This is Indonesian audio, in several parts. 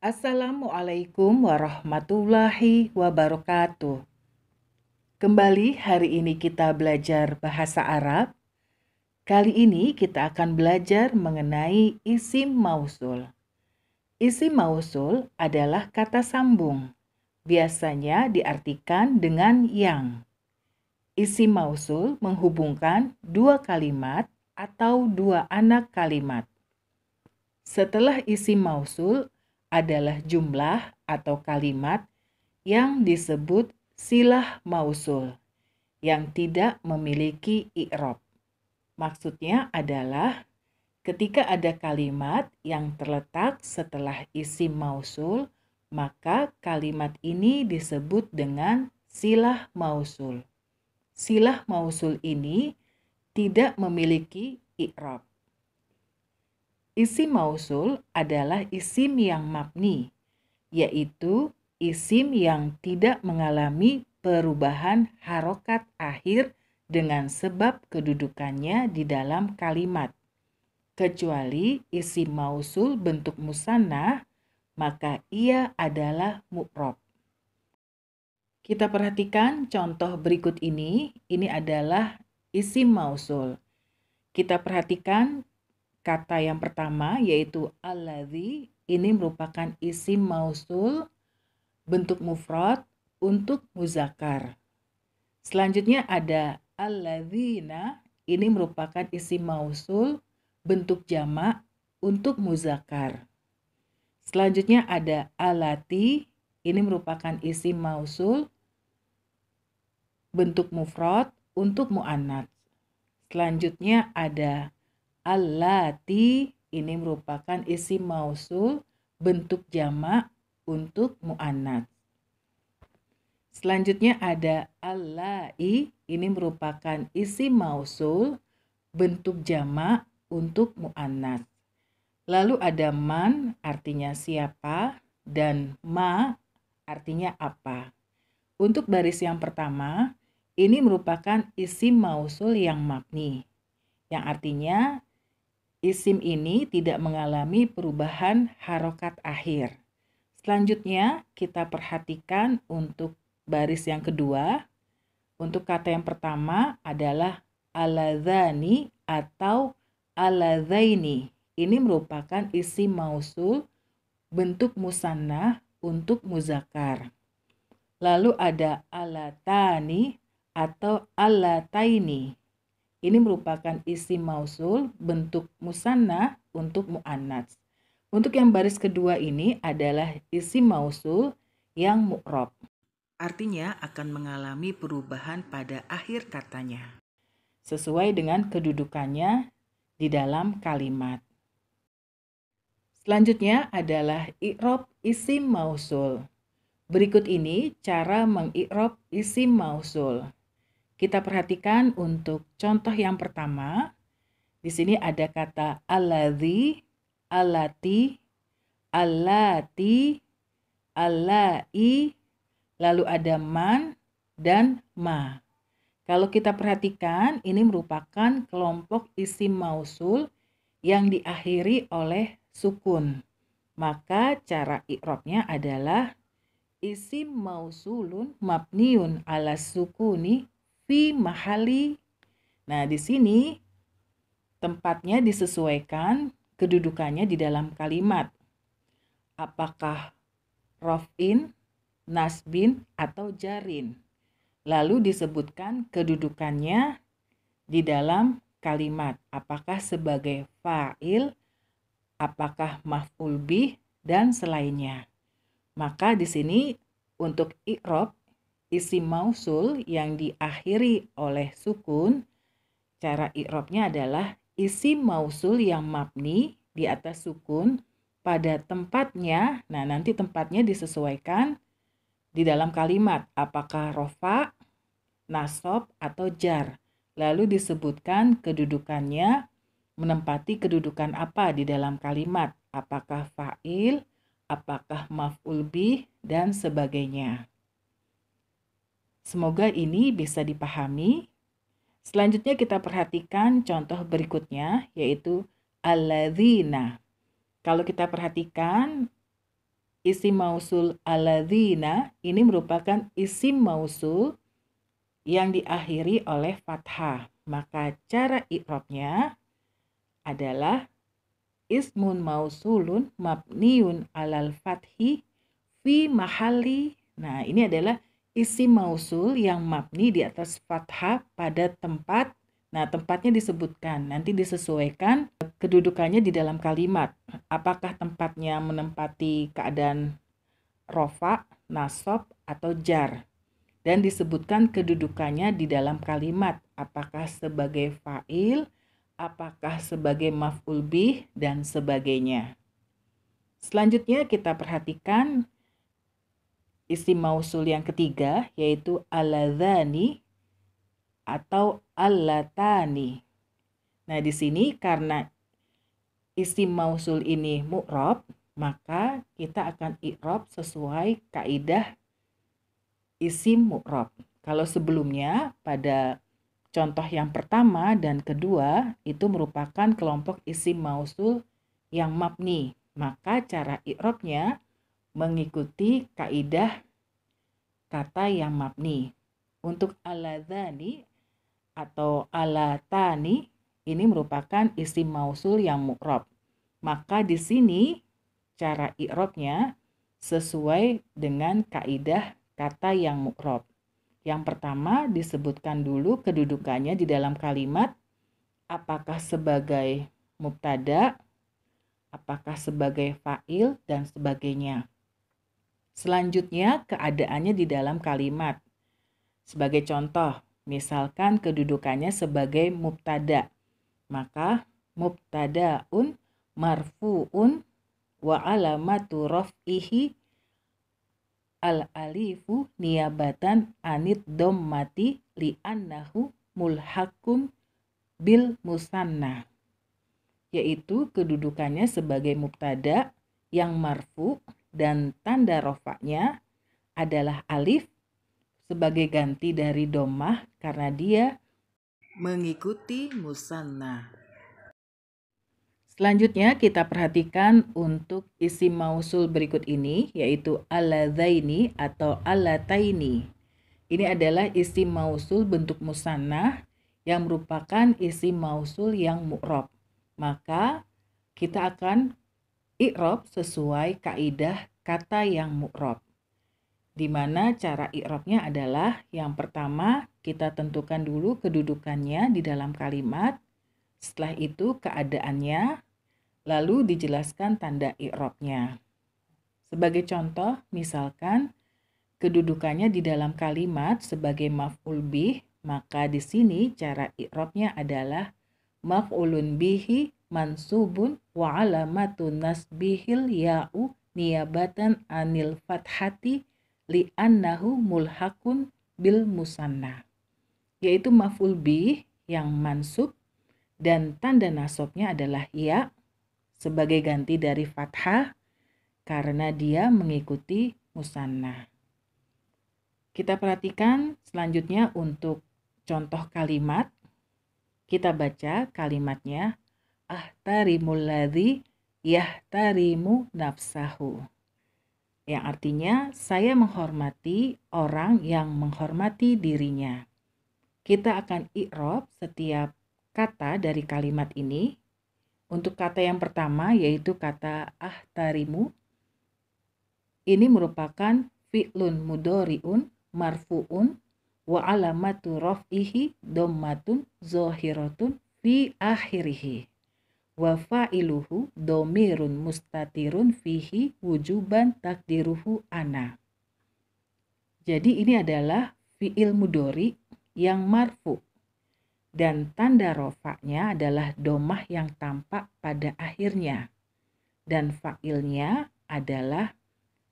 Assalamualaikum warahmatullahi wabarakatuh. Kembali hari ini kita belajar bahasa Arab. Kali ini kita akan belajar mengenai isim mausul. Isim mausul adalah kata sambung. Biasanya diartikan dengan yang. Isim mausul menghubungkan dua kalimat atau dua anak kalimat. Setelah isim mausul adalah jumlah atau kalimat yang disebut silah mausul yang tidak memiliki i'rab. Maksudnya adalah ketika ada kalimat yang terletak setelah isim mausul, maka kalimat ini disebut dengan silah mausul. Silah mausul ini tidak memiliki i'rab. Isim mausul adalah isim yang mabni, yaitu isim yang tidak mengalami perubahan harokat akhir dengan sebab kedudukannya di dalam kalimat. Kecuali isim mausul bentuk musannah, maka ia adalah mu'rob. Kita perhatikan contoh berikut ini adalah isim mausul. Kita perhatikan kata yang pertama yaitu alladzi, ini merupakan isim mausul bentuk mufrad untuk muzakkar. Selanjutnya ada alladzina, ini merupakan isim mausul bentuk jamak untuk muzakkar. Selanjutnya ada alati, ini merupakan isim mausul bentuk mufrad untuk muannats. Selanjutnya ada allati, ini merupakan isim mausul bentuk jamak untuk muannats. Selanjutnya ada allai, ini merupakan isim mausul bentuk jamak untuk muannats. Lalu ada man, artinya siapa, dan ma, artinya apa. Untuk baris yang pertama, ini merupakan isim mausul yang mabni, yang artinya isim ini tidak mengalami perubahan harokat akhir. Selanjutnya kita perhatikan untuk baris yang kedua. Untuk kata yang pertama adalah aladzani atau aladzaini. Ini merupakan isim mausul bentuk musannah untuk muzakkar. Lalu ada alatani atau alataini. Ini merupakan isim mausul bentuk musannah untuk muannats. Untuk yang baris kedua ini adalah isim mausul yang mu'rob. Artinya akan mengalami perubahan pada akhir katanya, sesuai dengan kedudukannya di dalam kalimat. Selanjutnya adalah i'rob isim mausul. Berikut ini cara mengi'rob isim mausul. Kita perhatikan untuk contoh yang pertama. Di sini ada kata alladzi, allati, allati, allai, lalu ada man dan ma. Kalau kita perhatikan, ini merupakan kelompok isim mausul yang diakhiri oleh sukun. Maka cara i'robnya adalah isim mausulun mabniun ala sukuni fi mahali. Nah, di sini tempatnya disesuaikan kedudukannya di dalam kalimat. Apakah rof'in, nasbin, atau jarin. Lalu disebutkan kedudukannya di dalam kalimat. Apakah sebagai fa'il, apakah maf'ul bih, dan selainnya. Maka di sini untuk i'rob isim mausul yang diakhiri oleh sukun, cara i'robnya adalah isim mausul yang mabni di atas sukun pada tempatnya. Nah, nanti tempatnya disesuaikan di dalam kalimat, apakah rofa, nasab, atau jar. Lalu disebutkan kedudukannya, menempati kedudukan apa di dalam kalimat, apakah fa'il, apakah maf'ul bih, dan sebagainya. Semoga ini bisa dipahami. Selanjutnya kita perhatikan contoh berikutnya, yaitu alladzina. Kalau kita perhatikan Isim mausul alladzina ini merupakan isim mausul yang diakhiri oleh fathah. Maka cara i'rabnya adalah ismun mausulun mabniun alal fathi fi mahalli. Nah, ini adalah isim mausul yang mabni di atas fathah pada tempat. Nah, tempatnya disebutkan, nanti disesuaikan kedudukannya di dalam kalimat. Apakah tempatnya menempati keadaan rofa, nasab, atau jar. Dan disebutkan kedudukannya di dalam kalimat. Apakah sebagai fa'il, apakah sebagai maf'ul bih, dan sebagainya. Selanjutnya kita perhatikan isim mausul yang ketiga, yaitu alladzani atau allatani. Nah, di sini karena isim mausul ini mu'rab, maka kita akan i'rab sesuai kaidah isim mu'rab. Kalau sebelumnya pada contoh yang pertama dan kedua itu merupakan kelompok isim mausul yang mabni, maka cara i'rabnya mengikuti kaidah kata yang mabni. Untuk aladzani atau alatani ini merupakan isim mausul yang mu'rab. Maka di sini cara i'rabnya sesuai dengan kaidah kata yang mu'rab. Yang pertama disebutkan dulu kedudukannya di dalam kalimat, apakah sebagai mubtada, apakah sebagai fa'il, dan sebagainya. Selanjutnya keadaannya di dalam kalimat. Sebagai contoh, misalkan kedudukannya sebagai mubtada, maka mubtadaun marfu'un wa alamatu raf'ihi al-alifu niyabatan anid dhammati li'annahu mulhaqun bil musanna, yaitu kedudukannya sebagai mubtada yang marfu dan tanda rofaknya adalah alif sebagai ganti dari dhammah karena dia mengikuti musanna. Selanjutnya kita perhatikan untuk isim mausul berikut ini, yaitu alladzaini atau allataini. Ini adalah isim mausul bentuk musanna yang merupakan isim mausul yang mu'rab. Maka kita akan i'rab sesuai kaidah kata yang mu'rab. Di mana cara i'rabnya adalah yang pertama kita tentukan dulu kedudukannya di dalam kalimat, setelah itu keadaannya, lalu dijelaskan tanda i'rabnya. Sebagai contoh, misalkan kedudukannya di dalam kalimat sebagai maf'ul bih, maka di sini cara i'rabnya adalah maf'ulun bihi mansubun wa alamatun nasbihil ya'u niyabatan anil fathati li'annahu mulhaqun bil musanna, yaitu maf'ul bih yang mansub dan tanda nasabnya adalah ya sebagai ganti dari fathah karena dia mengikuti musanna. Kita perhatikan selanjutnya untuk contoh kalimat. Kita baca kalimatnya, ahtarimul ladzi yahtarimu nafsahu. Yang artinya saya menghormati orang yang menghormati dirinya. Kita akan i'rab setiap kata dari kalimat ini. Untuk kata yang pertama yaitu kata ahtarimu. Ini merupakan fi'lun mudhari'un marfu'un wa alamatu raf'ihi dhammatun zahiratun fi akhirih. Wa fa'iluhu dhamirun mustatirun fihi wujuban takdiruhu ana. Jadi ini adalah fi'il mudhari yang marfu dan tanda rofaknya adalah dhammah yang tampak pada akhirnya dan fa'ilnya adalah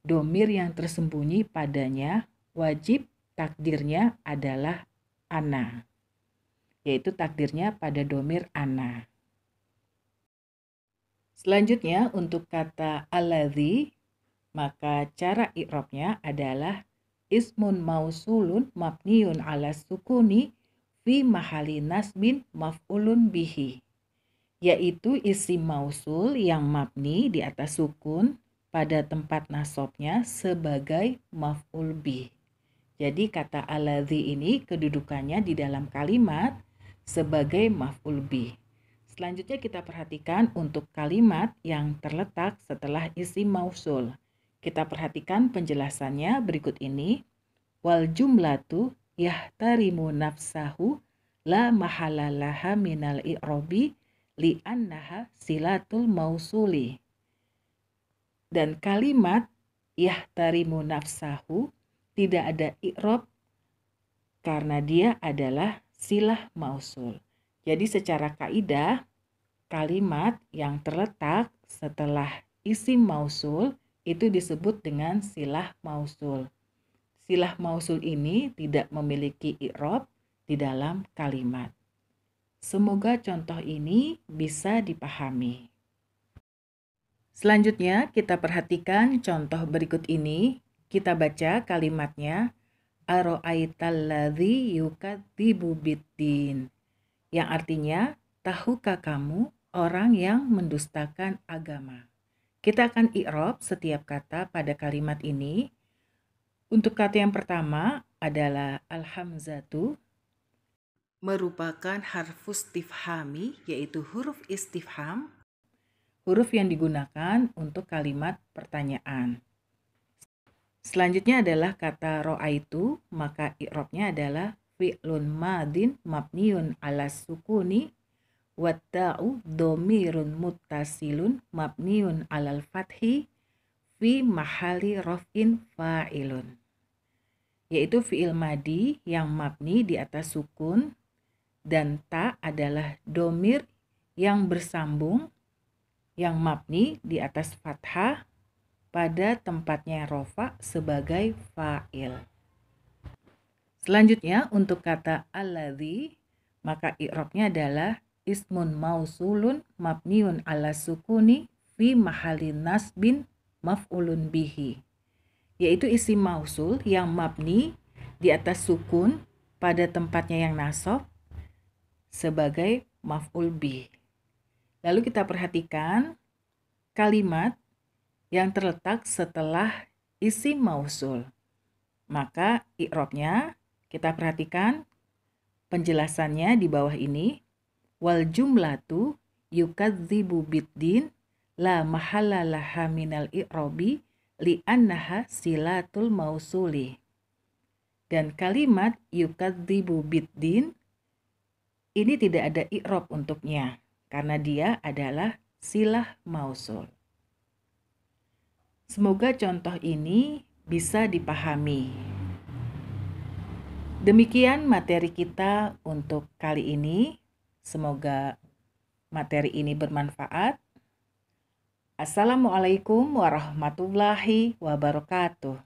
dhamir yang tersembunyi padanya, wajib takdirnya adalah ana, yaitu takdirnya pada dhamir ana. Selanjutnya untuk kata alladzi, maka cara i'rabnya adalah ismun mausulun mabniun ala sukuni fi mahalli nasbin maf'ulun bihi, yaitu isim mausul yang mabni di atas sukun pada tempat nasabnya sebagai maf'ul bih. Jadi kata alladzi ini kedudukannya di dalam kalimat sebagai maf'ul bih. Selanjutnya kita perhatikan untuk kalimat yang terletak setelah isim mausul. Kita perhatikan penjelasannya berikut ini. Wal jumlatu yahtarimu nafsahu la mahalalaha minal i'robi li'annaha silatul mausuli. Dan kalimat yahtarimu nafsahu tidak ada i'rob karena dia adalah silah mausul. Jadi secara kaidah kalimat yang terletak setelah isim mausul itu disebut dengan silah mausul. Silah mausul ini tidak memiliki i'rob di dalam kalimat. Semoga contoh ini bisa dipahami. Selanjutnya kita perhatikan contoh berikut ini. Kita baca kalimatnya. Aro'aitalladzi yukadzibu biddin. Yang artinya, tahukah kamu orang yang mendustakan agama? Kita akan i'rob setiap kata pada kalimat ini. Untuk kata yang pertama adalah al-hamzatu, merupakan harfus istifhami, yaitu huruf istifham, huruf yang digunakan untuk kalimat pertanyaan. Selanjutnya adalah kata ro'aitu, maka i'robnya adalah fi'lun madin mabniun ala sukuni watta'u domirun muttasilun mabniun alal fathi fi mahali raf'in fa'ilun. Yaitu fi'il madi yang mabni di atas sukun dan ta adalah domir yang bersambung yang mabni di atas fathah pada tempatnya rofa sebagai fa'il. Selanjutnya untuk kata alladzi, maka i'robnya adalah ismun mausulun mabniun ala sukuni fi mahalin nasbin maf'ulun bihi. Yaitu isim mausul yang mabni di atas sukun pada tempatnya yang nasab sebagai maf'ul bih. Lalu kita perhatikan kalimat yang terletak setelah isim mausul. Maka i'robnya kita perhatikan penjelasannya di bawah ini. Wal jumlatu yukadzibu biddin la mahalalaha minal i'robi li'annaha silatul mausuli. Dan kalimat yukadzibu biddin ini tidak ada i'rob untuknya karena dia adalah silah mausul. Semoga contoh ini bisa dipahami. Demikian materi kita untuk kali ini. Semoga materi ini bermanfaat. Assalamualaikum warahmatullahi wabarakatuh.